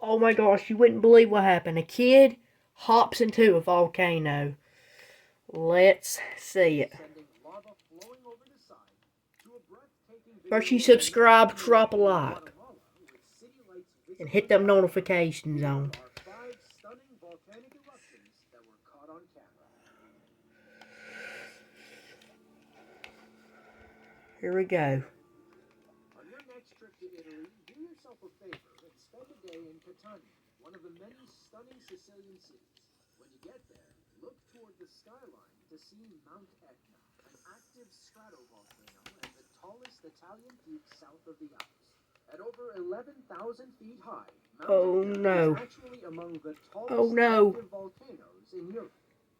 Oh my gosh, you wouldn't believe what happened. A kid hops into a volcano. Let's see it. First you subscribe, drop a like, and hit them notifications on. Here we go. On your next trip to Italy, do yourself a favor and spend a day in Catania, one of the many stunning Sicilian cities. When you get there, look toward the skyline to see Mount Etna, an active stratovolcano and the tallest Italian peak south of the Alps. At over 11,000 feet high, Mount Oh Etna no. is actually among the Oh tallest no. active volcanoes in Europe.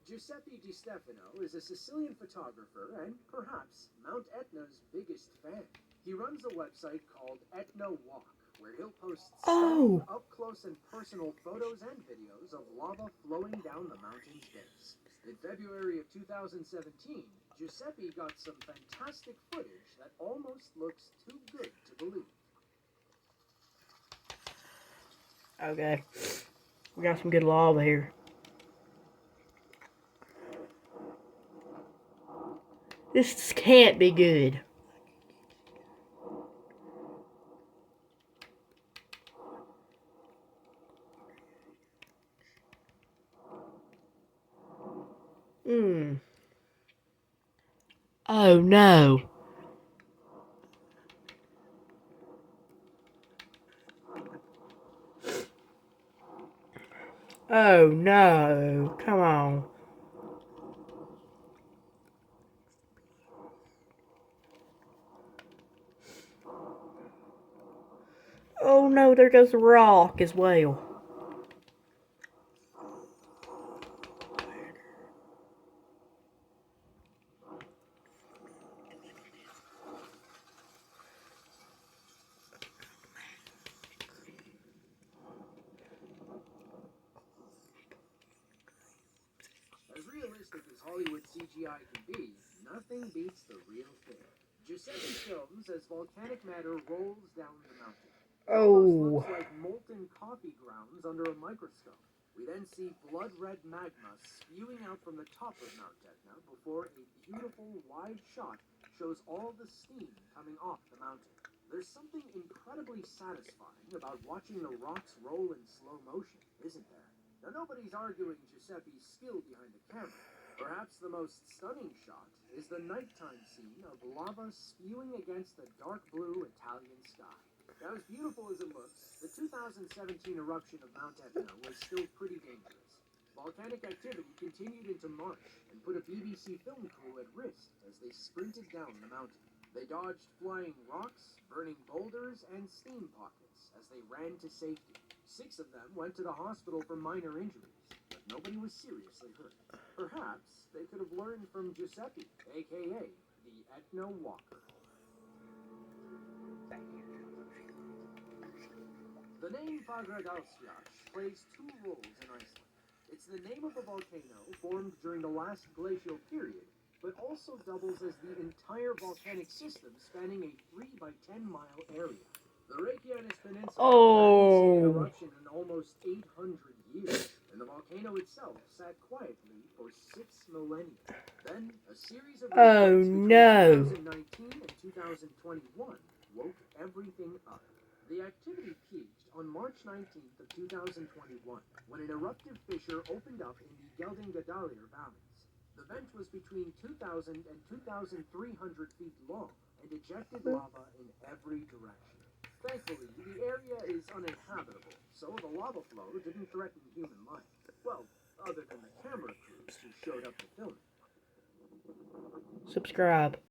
Giuseppe Di Stefano is a Sicilian photographer and, perhaps, Mount Etna's biggest fan. He runs a website called Etna Walk, where he'll post stunning, Oh. up-close and personal photos and videos of lava flowing down the mountain's base. In February of 2017, Giuseppe got some fantastic footage that almost looks too good to believe. Okay. We got some good lava here. This can't be good. Oh no. Oh no. Come on. Oh no, there goes the rock as well. As realistic as Hollywood CGI can be, nothing beats the real thing. Giuseppe films as volcanic matter rolls down the mountain. It almost Oh. looks like molten coffee grounds under a microscope. We then see blood-red magma spewing out from the top of Mount Etna before a beautiful wide shot shows all the steam coming off the mountain. There's something incredibly satisfying about watching the rocks roll in slow motion, isn't there? Now, nobody's arguing Giuseppe's skill behind the camera. Perhaps the most stunning shot is the nighttime scene of lava spewing against the dark blue Italian sky. Now, as beautiful as it looks, the 2017 eruption of Mount Etna was still pretty dangerous. Volcanic activity continued into March and put a BBC film crew at risk as they sprinted down the mountain. They dodged flying rocks, burning boulders, and steam pockets as they ran to safety. 6 of them went to the hospital for minor injuries, but nobody was seriously hurt. Perhaps they could have learned from Giuseppe, aka the Etna Walker. The name Fagradalsfjall plays 2 roles in Iceland. It's the name of a volcano formed during the last glacial period, but also doubles as the entire volcanic system spanning a 3 by 10-mile area. The Reykjanes Peninsula hadn't seen an Oh. eruption in almost 800 years, and the volcano itself sat quietly for 6 millennia. Then, a series of Oh earthquakes no. between 2019 and 2021 woke everything up. The activity peaked on March 19th of 2021 when an eruptive fissure opened up in the Geldingadalur valleys. The vent was between 2,000 and 2,300 feet long and ejected lava in every direction. Thankfully, the area is uninhabitable, so the lava flow didn't threaten human life. Well, other than the camera crews who showed up to film it. Subscribe.